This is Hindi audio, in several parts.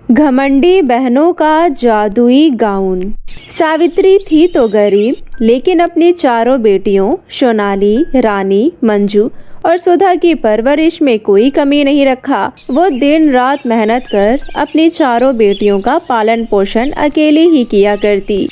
घमंडी बहनों का जादुई गाउन। सावित्री थी तो गरीब, लेकिन अपनी चारों बेटियों सोनाली, रानी, मंजू और सुधा की परवरिश में कोई कमी नहीं रखा। वो दिन रात मेहनत कर अपनी चारों बेटियों का पालन पोषण अकेले ही किया करती।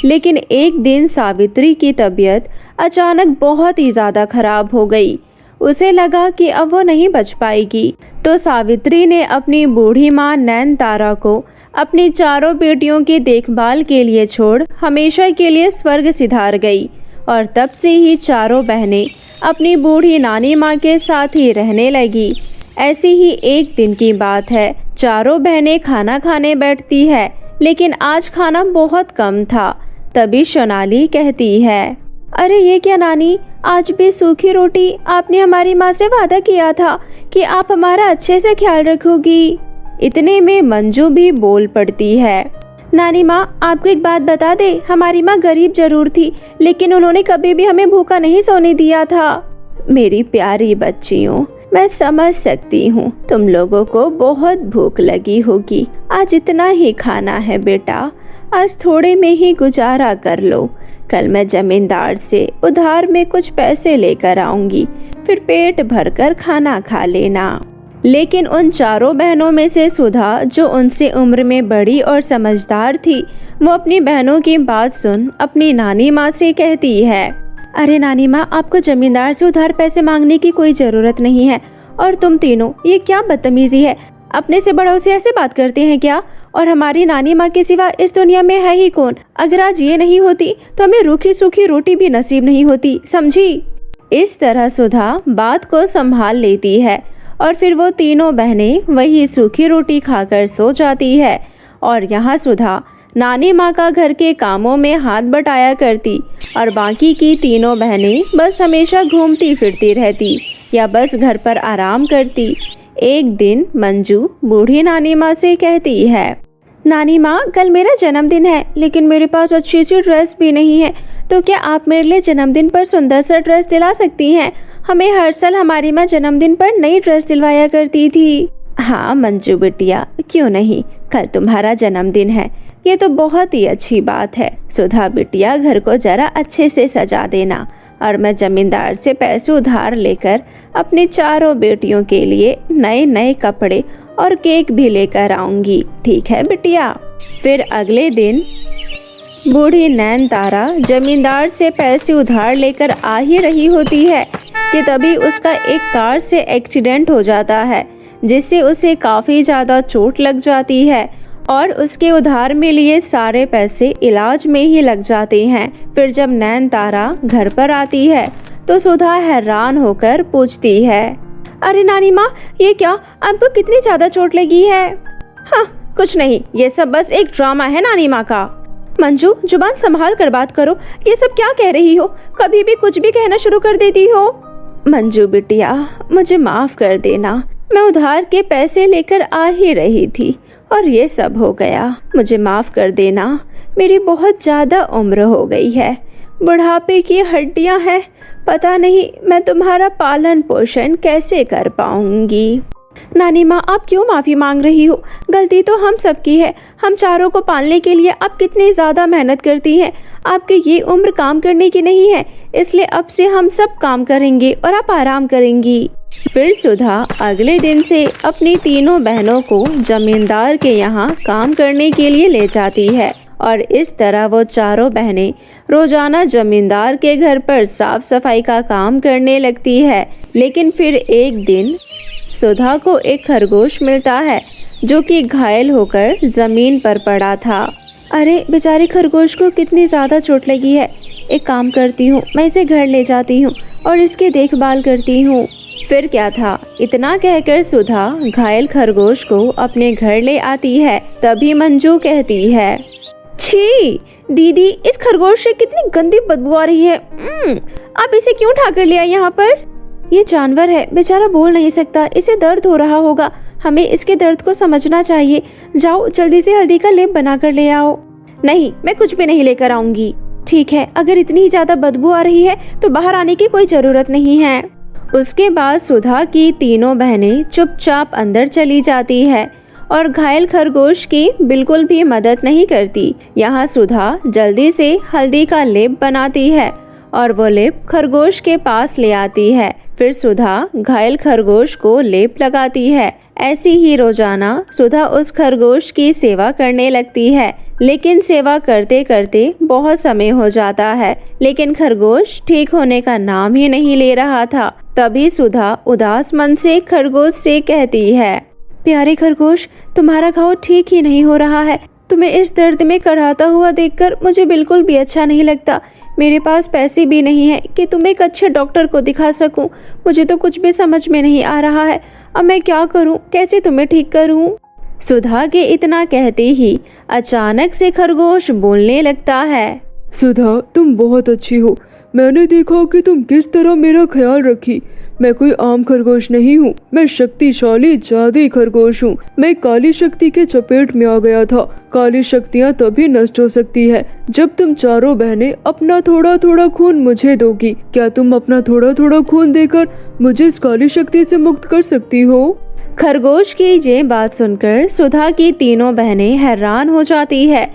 लेकिन एक दिन सावित्री की तबीयत अचानक बहुत ही ज़्यादा खराब हो गई। उसे लगा कि अब वो नहीं बच पाएगी, तो सावित्री ने अपनी बूढ़ी माँ नैनतारा को अपनी चारों बेटियों की देखभाल के लिए छोड़ हमेशा के लिए स्वर्ग सिधार गई। और तब से ही चारों बहनें अपनी बूढ़ी नानी माँ के साथ ही रहने लगी। ऐसी ही एक दिन की बात है, चारों बहनें खाना खाने बैठती है, लेकिन आज खाना बहुत कम था। तभी सोनाली कहती है, अरे ये क्या नानी, आज भी सूखी रोटी? आपने हमारी माँ से वादा किया था कि आप हमारा अच्छे से ख्याल रखोगी। इतने में मंजू भी बोल पड़ती है, नानी माँ आपको एक बात बता दे, हमारी माँ गरीब जरूर थी, लेकिन उन्होंने कभी भी हमें भूखा नहीं सोने दिया था। मेरी प्यारी बच्चियों, मैं समझ सकती हूँ तुम लोगों को बहुत भूख लगी होगी। आज इतना ही खाना है बेटा, आज थोड़े में ही गुजारा कर लो। कल मैं जमींदार से उधार में कुछ पैसे लेकर आऊंगी, फिर पेट भरकर खाना खा लेना। लेकिन उन चारों बहनों में से सुधा, जो उनसे उम्र में बड़ी और समझदार थी, वो अपनी बहनों की बात सुन अपनी नानी माँ से कहती है, अरे नानी माँ, आपको जमींदार से उधार पैसे मांगने की कोई जरूरत नहीं है। और तुम तीनों, ये क्या बदतमीजी है? अपने से बड़ों से ऐसे बात करते हैं क्या? और हमारी नानी माँ के सिवा इस दुनिया में है ही कौन? अगर आज ये नहीं होती तो हमें रूखी सूखी रोटी भी नसीब नहीं होती, समझी? इस तरह सुधा बात को संभाल लेती है और फिर वो तीनों बहनें वही सूखी रोटी खाकर सो जाती है। और यहाँ सुधा नानी माँ का घर के कामों में हाथ बटाया करती और बाकी की तीनों बहनें बस हमेशा घूमती फिरती रहती या बस घर पर आराम करती। एक दिन मंजू बूढ़ी नानी माँ से कहती है, नानी माँ, कल मेरा जन्मदिन है, लेकिन मेरे पास अच्छी सी ड्रेस भी नहीं है, तो क्या आप मेरे लिए जन्मदिन पर सुंदर सा ड्रेस दिला सकती हैं? हमें हर साल हमारी माँ जन्मदिन पर नई ड्रेस दिलवाया करती थी। हाँ मंजू बिटिया, क्यों नहीं, कल तुम्हारा जन्मदिन है, ये तो बहुत ही अच्छी बात है। सुधा बिटिया, घर को जरा अच्छे से सजा देना और मैं जमींदार से पैसे उधार लेकर अपनी चारों बेटियों के लिए नए नए कपड़े और केक भी लेकर आऊंगी, ठीक है बिटिया? फिर अगले दिन बूढ़ी नैनतारा जमींदार से पैसे उधार लेकर आ ही रही होती है कि तभी उसका एक कार से एक्सीडेंट हो जाता है, जिससे उसे काफ़ी ज़्यादा चोट लग जाती है और उसके उधार में लिए सारे पैसे इलाज में ही लग जाते हैं। फिर जब नैनतारा घर पर आती है तो सुधा हैरान होकर पूछती है, अरे नानी माँ, ये क्या, आपको कितनी ज़्यादा चोट लगी है? हाँ कुछ नहीं, ये सब बस एक ड्रामा है नानी माँ का। मंजू, जुबान संभाल कर बात करो, ये सब क्या कह रही हो? कभी भी कुछ भी कहना शुरू कर देती हो। मंजू बिटिया, मुझे माफ कर देना, मैं उधार के पैसे लेकर आ ही रही थी और ये सब हो गया। मुझे माफ कर देना, मेरी बहुत ज़्यादा उम्र हो गई है, बुढ़ापे की हड्डियां हैं, पता नहीं मैं तुम्हारा पालन पोषण कैसे कर पाऊंगी। नानी माँ, आप क्यों माफ़ी मांग रही हो? गलती तो हम सबकी है। हम चारों को पालने के लिए आप कितनी ज़्यादा मेहनत करती हैं। आपकी ये उम्र काम करने की नहीं है, इसलिए अब से हम सब काम करेंगे और आप आराम करेंगी। फिर सुधा अगले दिन से अपनी तीनों बहनों को जमींदार के यहाँ काम करने के लिए ले जाती है और इस तरह वो चारों बहनें रोजाना जमींदार के घर पर साफ सफाई का काम करने लगती है। लेकिन फिर एक दिन सुधा को एक खरगोश मिलता है जो कि घायल होकर जमीन पर पड़ा था। अरे बेचारे खरगोश को कितनी ज़्यादा चोट लगी है। एक काम करती हूँ, मैं इसे घर ले जाती हूँ और इसकी देखभाल करती हूँ। फिर क्या था, इतना कहकर सुधा घायल खरगोश को अपने घर ले आती है। तभी मंजू कहती है, छी दीदी, इस खरगोश से कितनी गंदी बदबू आ रही है। आप इसे क्यों उठाकर ले आई यहाँ पर? ये जानवर है, बेचारा बोल नहीं सकता, इसे दर्द हो रहा होगा, हमें इसके दर्द को समझना चाहिए। जाओ जल्दी से हल्दी का लेप बना कर ले आओ। नहीं, मैं कुछ भी नहीं लेकर आऊंगी। ठीक है, अगर इतनी ज्यादा बदबू आ रही है तो बाहर आने की कोई जरूरत नहीं है। उसके बाद सुधा की तीनों बहनें चुपचाप अंदर चली जाती है और घायल खरगोश की बिल्कुल भी मदद नहीं करती। यहाँ सुधा जल्दी से हल्दी का लेप बनाती है और वो लेप खरगोश के पास ले आती है। फिर सुधा घायल खरगोश को लेप लगाती है। ऐसी ही रोजाना सुधा उस खरगोश की सेवा करने लगती है, लेकिन सेवा करते करते बहुत समय हो जाता है, लेकिन खरगोश ठीक होने का नाम ही नहीं ले रहा था। तभी सुधा उदास मन से खरगोश से कहती है, प्यारे खरगोश, तुम्हारा घाव ठीक ही नहीं हो रहा है। तुम्हें इस दर्द में कराहता हुआ देखकर मुझे बिल्कुल भी अच्छा नहीं लगता। मेरे पास पैसे भी नहीं है कि तुम एक अच्छे डॉक्टर को दिखा सकूं। मुझे तो कुछ भी समझ में नहीं आ रहा है। अब मैं क्या करूं? कैसे तुम्हें ठीक करूं? सुधा के इतना कहते ही अचानक से खरगोश बोलने लगता है, सुधा, तुम बहुत अच्छी हो। मैंने देखा कि तुम किस तरह मेरा ख्याल रखी। मैं कोई आम खरगोश नहीं हूँ, मैं शक्तिशाली जादुई खरगोश हूँ। मैं काली शक्ति के चपेट में आ गया था। काली शक्तियाँ तभी नष्ट हो सकती है जब तुम चारों बहनें अपना थोड़ा थोड़ा खून मुझे दोगी। क्या तुम अपना थोड़ा थोड़ा खून देकर मुझे इस काली शक्ति से मुक्त कर सकती हो? खरगोश की ये बात सुनकर सुधा की तीनों बहनें हैरान हो जाती है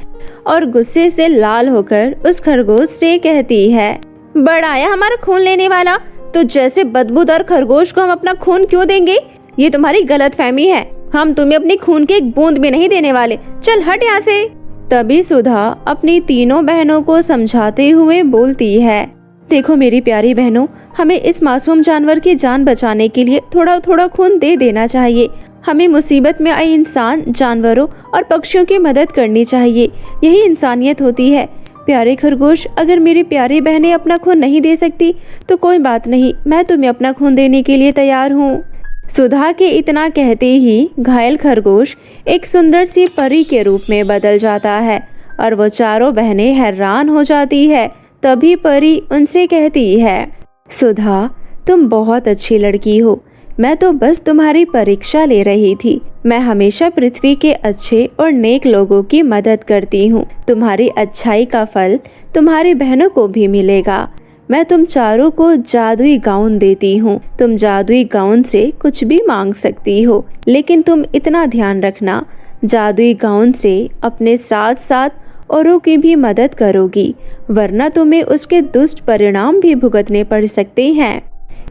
और गुस्से से लाल होकर उस खरगोश से कहती है, बड़ा आया हमारा खून लेने वाला, तो जैसे बदबूदार खरगोश को हम अपना खून क्यों देंगे? ये तुम्हारी गलतफहमी है। हम तुम्हें अपनी खून की एक बूंद भी नहीं देने वाले। चल हट यहाँ से। तभी सुधा अपनी तीनों बहनों को समझाते हुए बोलती है, देखो मेरी प्यारी बहनों, हमें इस मासूम जानवर की जान बचाने के लिए थोड़ा थोड़ा खून दे देना चाहिए। हमें मुसीबत में आए इंसान, जानवरों और पक्षियों की मदद करनी चाहिए। यही इंसानियत होती है। प्यारे खरगोश, अगर मेरी प्यारी बहनें अपना खून नहीं दे सकती तो कोई बात नहीं, मैं तुम्हें अपना खून देने के लिए तैयार हूँ। सुधा के इतना कहते ही घायल खरगोश एक सुंदर सी परी के रूप में बदल जाता है और वो चारों बहनें हैरान हो जाती है। तभी परी उनसे कहती है, सुधा, तुम बहुत अच्छी लड़की हो। मैं तो बस तुम्हारी परीक्षा ले रही थी। मैं हमेशा पृथ्वी के अच्छे और नेक लोगों की मदद करती हूँ। तुम्हारी अच्छाई का फल तुम्हारी बहनों को भी मिलेगा। मैं तुम चारों को जादुई गाउन देती हूँ। तुम जादुई गाउन से कुछ भी मांग सकती हो, लेकिन तुम इतना ध्यान रखना, जादुई गाउन से अपने साथ साथ औरों की भी मदद करोगी, वरना तुम्हें उसके दुष्ट परिणाम भी भुगतने पड़ सकते हैं।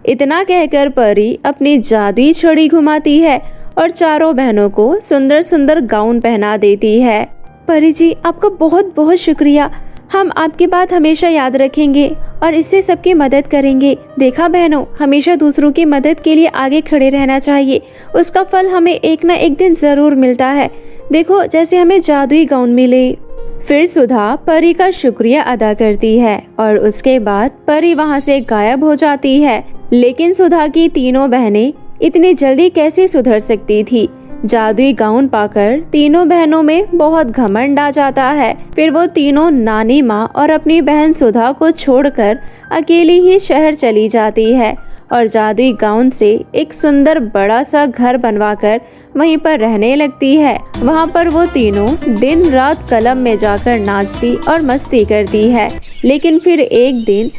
इतना कहकर परी अपनी जादुई छड़ी घुमाती है और चारों बहनों को सुंदर सुंदर गाउन पहना देती है। परी जी, आपका बहुत बहुत शुक्रिया। हम आपकी बात हमेशा याद रखेंगे और इससे सबकी मदद करेंगे। देखा बहनों, हमेशा दूसरों की मदद के लिए आगे खड़े रहना चाहिए। उसका फल हमें एक न एक दिन जरूर मिलता है। देखो, जैसे हमें जादुई गाउन मिले। फिर सुधा परी का शुक्रिया अदा करती है और उसके बाद परी वहाँ से गायब हो जाती है। लेकिन सुधा की तीनों बहनें इतनी जल्दी कैसे सुधर सकती थी? जादुई गाउन पाकर तीनों बहनों में बहुत घमंड आ जाता है। फिर वो तीनों नानी माँ और अपनी बहन सुधा को छोड़कर अकेली ही शहर चली जाती है और जादुई गाउन से एक सुंदर बड़ा सा घर बनवाकर वहीं पर रहने लगती है। वहाँ पर वो तीनों दिन रात क्लब में जाकर नाचती और मस्ती करती है। लेकिन फिर एक दिन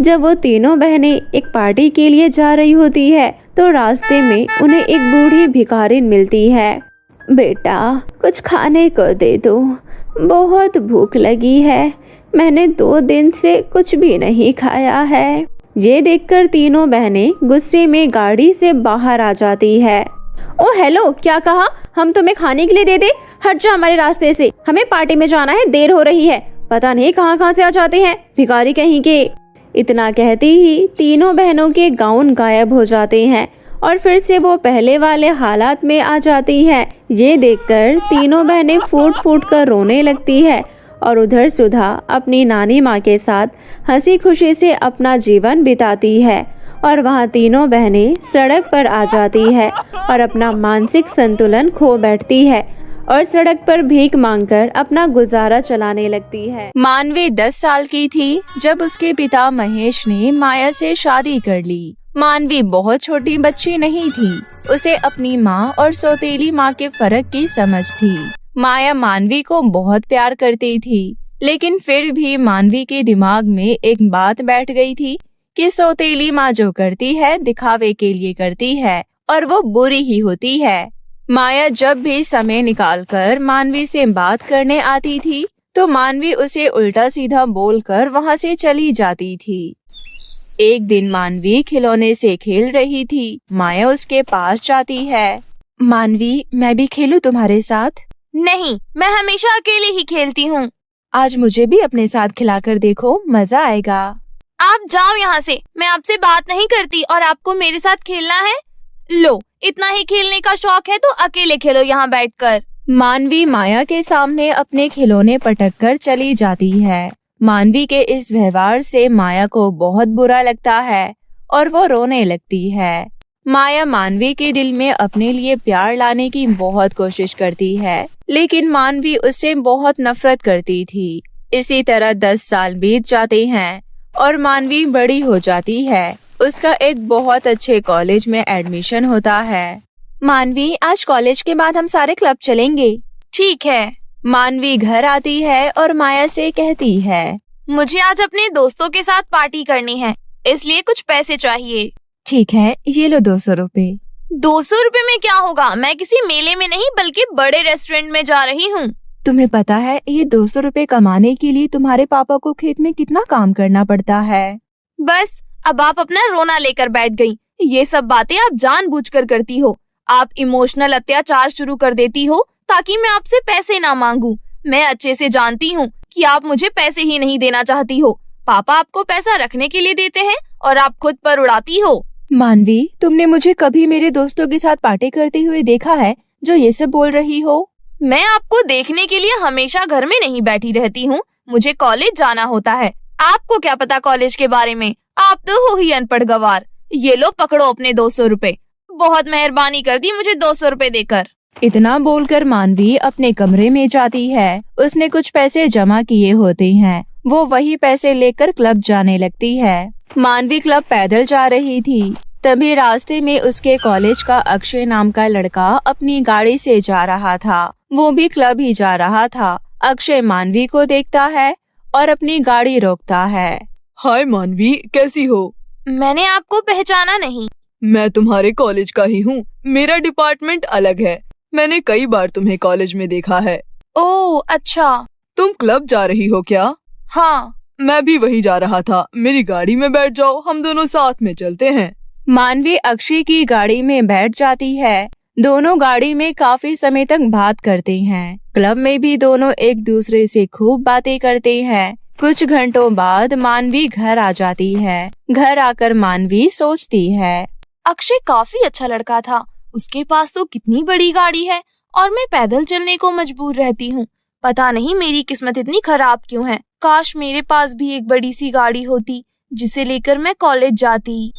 जब वो तीनों बहनें एक पार्टी के लिए जा रही होती है तो रास्ते में उन्हें एक बूढ़ी भिखारिन मिलती है। बेटा, कुछ खाने को दे दो, बहुत भूख लगी है। मैंने 2 दिन से कुछ भी नहीं खाया है। ये देखकर तीनों बहनें गुस्से में गाड़ी से बाहर आ जाती है। ओ हेलो, क्या कहा? हम तुम्हें खाने के लिए दे दे? हट जा हमारे रास्ते से, हमें पार्टी में जाना है, देर हो रही है। पता नहीं कहाँ से आ जाते हैं भिखारी कहीं के। इतना कहती ही तीनों बहनों के गाउन गायब हो जाते हैं और फिर से वो पहले वाले हालात में आ जाती है। ये देखकर तीनों बहनें फूट फूट कर रोने लगती है और उधर सुधा अपनी नानी माँ के साथ हंसी खुशी से अपना जीवन बिताती है और वहाँ तीनों बहनें सड़क पर आ जाती है और अपना मानसिक संतुलन खो बैठती है और सड़क पर भीख मांगकर अपना गुजारा चलाने लगती है। मानवी 10 साल की थी जब उसके पिता महेश ने माया से शादी कर ली। मानवी बहुत छोटी बच्ची नहीं थी। उसे अपनी माँ और सौतेली माँ के फर्क की समझ थी। माया मानवी को बहुत प्यार करती थी, लेकिन फिर भी मानवी के दिमाग में एक बात बैठ गई थी कि सौतेली माँ जो करती है दिखावे के लिए करती है और वो बुरी ही होती है। माया जब भी समय निकालकर मानवी से बात करने आती थी तो मानवी उसे उल्टा सीधा बोलकर वहाँ से चली जाती थी। एक दिन मानवी खिलौने से खेल रही थी। माया उसके पास जाती है। मानवी, मैं भी खेलूं तुम्हारे साथ? नहीं, मैं हमेशा अकेले ही खेलती हूँ। आज मुझे भी अपने साथ खिलाकर देखो, मजा आएगा। आप जाओ यहाँ से, मैं आपसे बात नहीं करती और आपको मेरे साथ खेलना है। लो, इतना ही खेलने का शौक है तो अकेले खेलो यहाँ बैठकर। मानवी माया के सामने अपने खिलौने पटक कर चली जाती है। मानवी के इस व्यवहार से माया को बहुत बुरा लगता है और वो रोने लगती है। माया मानवी के दिल में अपने लिए प्यार लाने की बहुत कोशिश करती है, लेकिन मानवी उससे बहुत नफरत करती थी। इसी तरह 10 साल बीत जाते हैं और मानवी बड़ी हो जाती है। उसका एक बहुत अच्छे कॉलेज में एडमिशन होता है। मानवी, आज कॉलेज के बाद हम सारे क्लब चलेंगे। ठीक है। मानवी घर आती है और माया से कहती है, मुझे आज अपने दोस्तों के साथ पार्टी करनी है, इसलिए कुछ पैसे चाहिए। ठीक है, ये लो 200 रुपए। 200 रुपए में क्या होगा? मैं किसी मेले में नहीं बल्कि बड़े रेस्टोरेंट में जा रही हूँ। तुम्हें पता है ये 200 रुपए कमाने के लिए तुम्हारे पापा को खेत में कितना काम करना पड़ता है? बस, अब आप अपना रोना लेकर बैठ गई। ये सब बातें आप जानबूझकर करती हो। आप इमोशनल अत्याचार शुरू कर देती हो ताकि मैं आपसे पैसे ना मांगू। मैं अच्छे से जानती हूँ कि आप मुझे पैसे ही नहीं देना चाहती हो। पापा आपको पैसा रखने के लिए देते हैं और आप खुद पर उड़ाती हो। मानवी, तुमने मुझे कभी मेरे दोस्तों के साथ पार्टी करते हुए देखा है जो ये सब बोल रही हो? मैं आपको देखने के लिए हमेशा घर में नहीं बैठी रहती हूँ। मुझे कॉलेज जाना होता है। आपको क्या पता कॉलेज के बारे में? आप तो हो ही अनपढ़ गवार। ये लो, पकड़ो अपने 200 रुपए। बहुत मेहरबानी कर दी मुझे 200 रुपए देकर। इतना बोलकर मानवी अपने कमरे में जाती है। उसने कुछ पैसे जमा किए होते हैं। वो वही पैसे लेकर क्लब जाने लगती है। मानवी क्लब पैदल जा रही थी। तभी रास्ते में उसके कॉलेज का अक्षय नाम का लड़का अपनी गाड़ी से जा रहा था। वो भी क्लब ही जा रहा था। अक्षय मानवी को देखता है और अपनी गाड़ी रोकता है। हाय मानवी, कैसी हो? मैंने आपको पहचाना नहीं। मैं तुम्हारे कॉलेज का ही हूँ। मेरा डिपार्टमेंट अलग है। मैंने कई बार तुम्हें कॉलेज में देखा है। ओह अच्छा। तुम क्लब जा रही हो क्या? हाँ। मैं भी वही जा रहा था। मेरी गाड़ी में बैठ जाओ, हम दोनों साथ में चलते हैं। मानवी अक्षय की गाड़ी में बैठ जाती है। दोनों गाड़ी में काफी समय तक बात करते हैं। क्लब में भी दोनों एक दूसरे से खूब बातें करते हैं। कुछ घंटों बाद मानवी घर आ जाती है। घर आकर मानवी सोचती है, अक्षय काफी अच्छा लड़का था। उसके पास तो कितनी बड़ी गाड़ी है और मैं पैदल चलने को मजबूर रहती हूँ। पता नहीं मेरी किस्मत इतनी खराब क्यों है। काश मेरे पास भी एक बड़ी सी गाड़ी होती जिसे लेकर मैं कॉलेज जाती।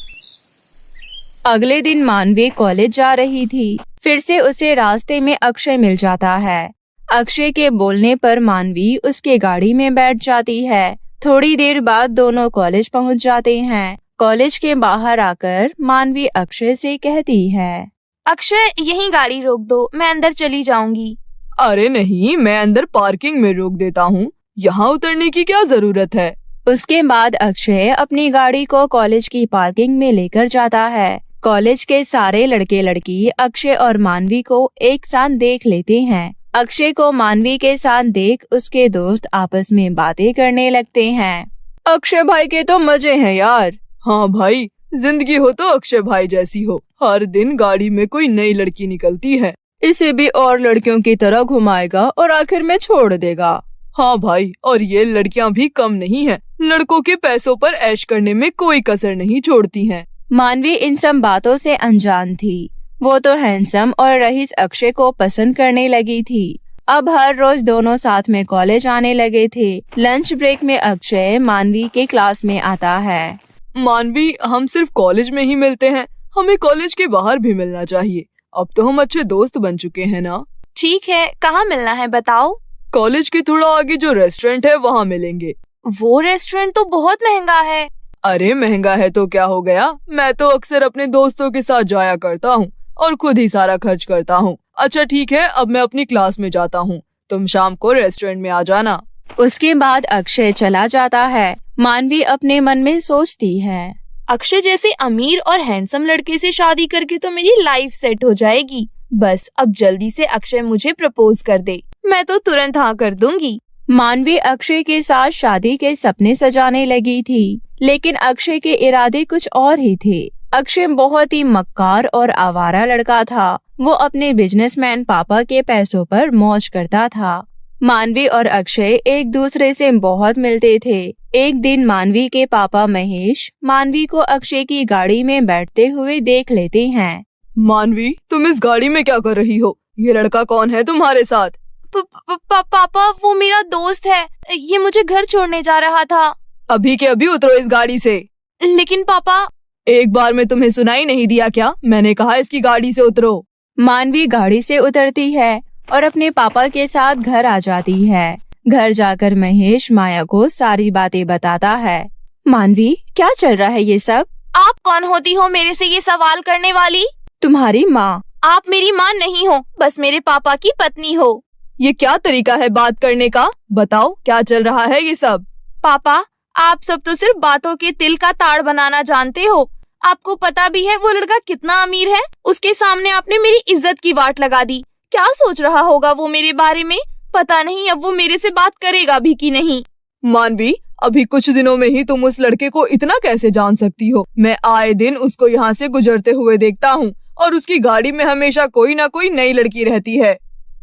अगले दिन मानवी कॉलेज जा रही थी। फिर से उसे रास्ते में अक्षय मिल जाता है। अक्षय के बोलने पर मानवी उसके गाड़ी में बैठ जाती है। थोड़ी देर बाद दोनों कॉलेज पहुंच जाते हैं। कॉलेज के बाहर आकर मानवी अक्षय से कहती है, अक्षय, यहीं गाड़ी रोक दो, मैं अंदर चली जाऊंगी। अरे नहीं, मैं अंदर पार्किंग में रोक देता हूँ। यहाँ उतरने की क्या जरूरत है? उसके बाद अक्षय अपनी गाड़ी को कॉलेज की पार्किंग में लेकर जाता है। कॉलेज के सारे लड़के लड़की अक्षय और मानवी को एक साथ देख लेते हैं। अक्षय को मानवी के साथ देख उसके दोस्त आपस में बातें करने लगते हैं। अक्षय भाई के तो मजे हैं यार। हाँ भाई, जिंदगी हो तो अक्षय भाई जैसी हो। हर दिन गाड़ी में कोई नई लड़की निकलती है, इसे भी और लड़कियों की तरह घुमाएगा और आखिर में छोड़ देगा। हाँ भाई, और ये लड़कियाँ भी कम नहीं हैं। लड़कों के पैसों पर ऐश करने में कोई कसर नहीं छोड़ती हैं। मानवी इन सब बातों से अनजान थी। वो तो हैंडसम और रईस अक्षय को पसंद करने लगी थी। अब हर रोज दोनों साथ में कॉलेज आने लगे थे। लंच ब्रेक में अक्षय मानवी के क्लास में आता है। मानवी, हम सिर्फ कॉलेज में ही मिलते हैं, हमें कॉलेज के बाहर भी मिलना चाहिए। अब तो हम अच्छे दोस्त बन चुके हैं ना। ठीक है, कहाँ मिलना है बताओ? कॉलेज के थोड़ा आगे जो रेस्टोरेंट है वहाँ मिलेंगे। वो रेस्टोरेंट तो बहुत महंगा है। अरे महंगा है तो क्या हो गया, मैं तो अक्सर अपने दोस्तों के साथ जाया करता हूँ और खुद ही सारा खर्च करता हूँ। अच्छा ठीक है, अब मैं अपनी क्लास में जाता हूँ, तुम शाम को रेस्टोरेंट में आ जाना। उसके बाद अक्षय चला जाता है। मानवी अपने मन में सोचती है, अक्षय जैसे अमीर और हैंडसम लड़के से शादी करके तो मेरी लाइफ सेट हो जाएगी। बस अब जल्दी से अक्षय मुझे प्रपोज कर दे, मैं तो तुरंत हाँ कर दूंगी। मानवी अक्षय के साथ शादी के सपने सजाने लगी थी, लेकिन अक्षय के इरादे कुछ और ही थे। अक्षय बहुत ही मक्कार और आवारा लड़का था। वो अपने बिजनेसमैन पापा के पैसों पर मौज करता था। मानवी और अक्षय एक दूसरे से बहुत मिलते थे। एक दिन मानवी के पापा महेश मानवी को अक्षय की गाड़ी में बैठते हुए देख लेते हैं। मानवी, तुम इस गाड़ी में क्या कर रही हो? ये लड़का कौन है तुम्हारे साथ? पापा, वो मेरा दोस्त है, ये मुझे घर छोड़ने जा रहा था। अभी के अभी उतरो इस गाड़ी से। लेकिन पापा। एक बार में तुम्हें सुनाई नहीं दिया क्या? मैंने कहा इसकी गाड़ी से उतरो। मानवी गाड़ी से उतरती है और अपने पापा के साथ घर आ जाती है। घर जाकर महेश माया को सारी बातें बताता है। मानवी, क्या चल रहा है ये सब? आप कौन होती हो मेरे से ये सवाल करने वाली? तुम्हारी माँ। आप मेरी माँ नहीं हो, बस मेरे पापा की पत्नी हो। ये क्या तरीका है बात करने का? बताओ क्या चल रहा है ये सब? पापा, आप सब तो सिर्फ बातों के तिल का ताड़ बनाना जानते हो। आपको पता भी है वो लड़का कितना अमीर है। उसके सामने आपने मेरी इज्जत की वाट लगा दी। क्या सोच रहा होगा वो मेरे बारे में? पता नहीं अब वो मेरे से बात करेगा भी कि नहीं। मानवी, अभी कुछ दिनों में ही तुम उस लड़के को इतना कैसे जान सकती हो? मैं आए दिन उसको यहाँ से गुजरते हुए देखता हूँ और उसकी गाड़ी में हमेशा कोई ना कोई नई लड़की रहती है।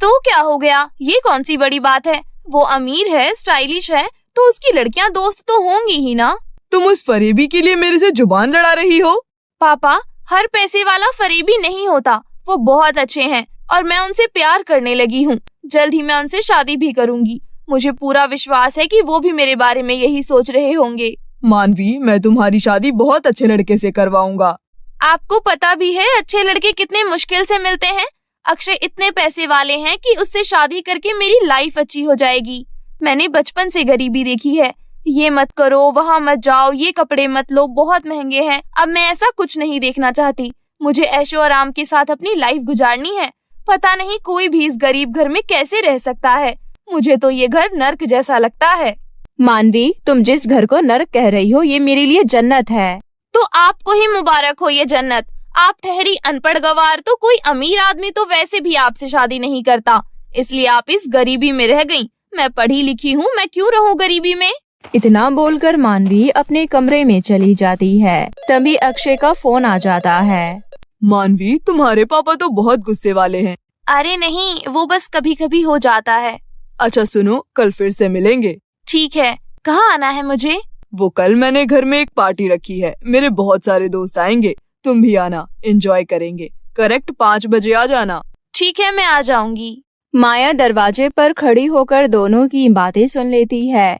तो क्या हो गया? ये कौन सी बड़ी बात है? वो अमीर है, स्टाइलिश है, तो उसकी लड़कियां दोस्त तो होंगी ही ना। तुम उस फरेबी के लिए मेरे से जुबान लड़ा रही हो? पापा, हर पैसे वाला फरेबी नहीं होता। वो बहुत अच्छे हैं और मैं उनसे प्यार करने लगी हूँ। जल्द ही मैं उनसे शादी भी करूँगी। मुझे पूरा विश्वास है कि वो भी मेरे बारे में यही सोच रहे होंगे। मानवी, मैं तुम्हारी शादी बहुत अच्छे लड़के से करवाऊंगा। आपको पता भी है अच्छे लड़के कितने मुश्किल से मिलते हैं। अक्षय इतने पैसे वाले हैं कि उससे शादी करके मेरी लाइफ अच्छी हो जाएगी। मैंने बचपन से गरीबी देखी है। ये मत करो, वहाँ मत जाओ, ये कपड़े मत लो, बहुत महंगे हैं। अब मैं ऐसा कुछ नहीं देखना चाहती। मुझे ऐशो आराम के साथ अपनी लाइफ गुजारनी है। पता नहीं कोई भी इस गरीब घर में कैसे रह सकता है। मुझे तो ये घर नर्क जैसा लगता है। मानवी, तुम जिस घर को नर्क कह रही हो ये मेरे लिए जन्नत है। तो आपको ही मुबारक हो ये जन्नत। आप ठहरी अनपढ़ गवार, तो कोई अमीर आदमी तो वैसे भी आपसे शादी नहीं करता, इसलिए आप इस गरीबी में रह गईं। मैं पढ़ी लिखी हूँ, मैं क्यों रहूं गरीबी में। इतना बोलकर मानवी अपने कमरे में चली जाती है। तभी अक्षय का फोन आ जाता है। मानवी, तुम्हारे पापा तो बहुत गुस्से वाले हैं। अरे नहीं, वो बस कभी कभी हो जाता है। अच्छा सुनो, कल फिर से मिलेंगे। ठीक है, कहाँ आना है मुझे? वो कल मैंने घर में एक पार्टी रखी है। मेरे बहुत सारे दोस्त आएंगे, तुम भी आना, एंजॉय करेंगे। करेक्ट 5 बजे आ जाना। ठीक है, मैं आ जाऊंगी। माया दरवाजे पर खड़ी होकर दोनों की बातें सुन लेती है।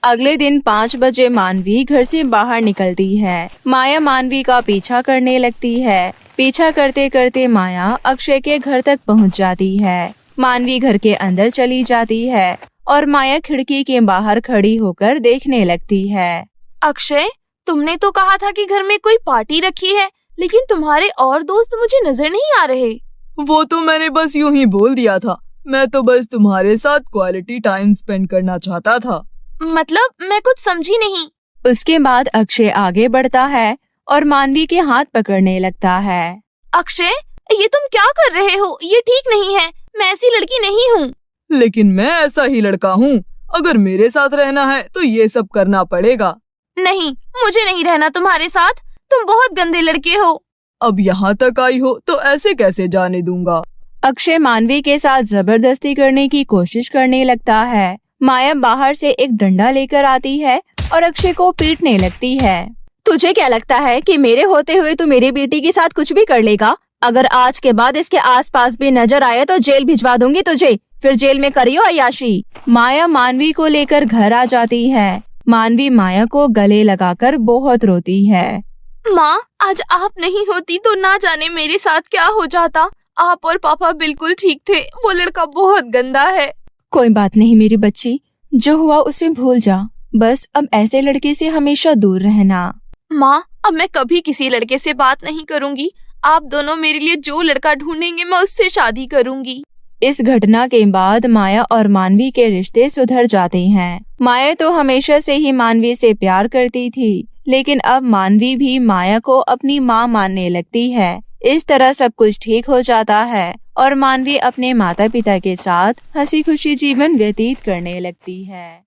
अगले दिन 5 बजे मानवी घर से बाहर निकलती है। माया मानवी का पीछा करने लगती है। पीछा करते करते माया अक्षय के घर तक पहुंच जाती है। मानवी घर के अंदर चली जाती है और माया खिड़की के बाहर खड़ी होकर देखने लगती है। अक्षय, तुमने तो कहा था कि घर में कोई पार्टी रखी है, लेकिन तुम्हारे और दोस्त मुझे नजर नहीं आ रहे। वो तो मैंने बस यूं ही बोल दिया था। मैं तो बस तुम्हारे साथ क्वालिटी टाइम स्पेंड करना चाहता था। मतलब मैं कुछ समझी नहीं। उसके बाद अक्षय आगे बढ़ता है और मानवी के हाथ पकड़ने लगता है। अक्षय, ये तुम क्या कर रहे हो? ये ठीक नहीं है। मैं ऐसी लड़की नहीं हूँ। लेकिन मैं ऐसा ही लड़का हूँ। अगर मेरे साथ रहना है तो ये सब करना पड़ेगा। नहीं, मुझे नहीं रहना तुम्हारे साथ। तुम बहुत गंदे लड़के हो। अब यहाँ तक आई हो तो ऐसे कैसे जाने दूंगा। अक्षय मानवी के साथ जबरदस्ती करने की कोशिश करने लगता है। माया बाहर से एक डंडा लेकर आती है और अक्षय को पीटने लगती है। तुझे क्या लगता है कि मेरे होते हुए तू मेरी बेटी के साथ कुछ भी कर लेगा? अगर आज के बाद इसके आसपास भी नजर आए तो जेल भिजवा दूंगी तुझे। फिर जेल में करियो अय्याशी। माया मानवी को लेकर घर आ जाती है। मानवी माया को गले लगाकर बहुत रोती है। माँ, आज आप नहीं होती तो ना जाने मेरे साथ क्या हो जाता। आप और पापा बिल्कुल ठीक थे। वो लड़का बहुत गंदा है। कोई बात नहीं मेरी बच्ची, जो हुआ उसे भूल जा। बस अब ऐसे लड़के से हमेशा दूर रहना। माँ, अब मैं कभी किसी लड़के से बात नहीं करूँगी। आप दोनों मेरे लिए जो लड़का ढूंढेंगे मैं उससे शादी करूँगी। इस घटना के बाद माया और मानवी के रिश्ते सुधर जाते हैं। माया तो हमेशा से ही मानवी से प्यार करती थी, लेकिन अब मानवी भी माया को अपनी माँ मानने लगती है। इस तरह सब कुछ ठीक हो जाता है और मानवी अपने माता पिता के साथ हंसी खुशी जीवन व्यतीत करने लगती है।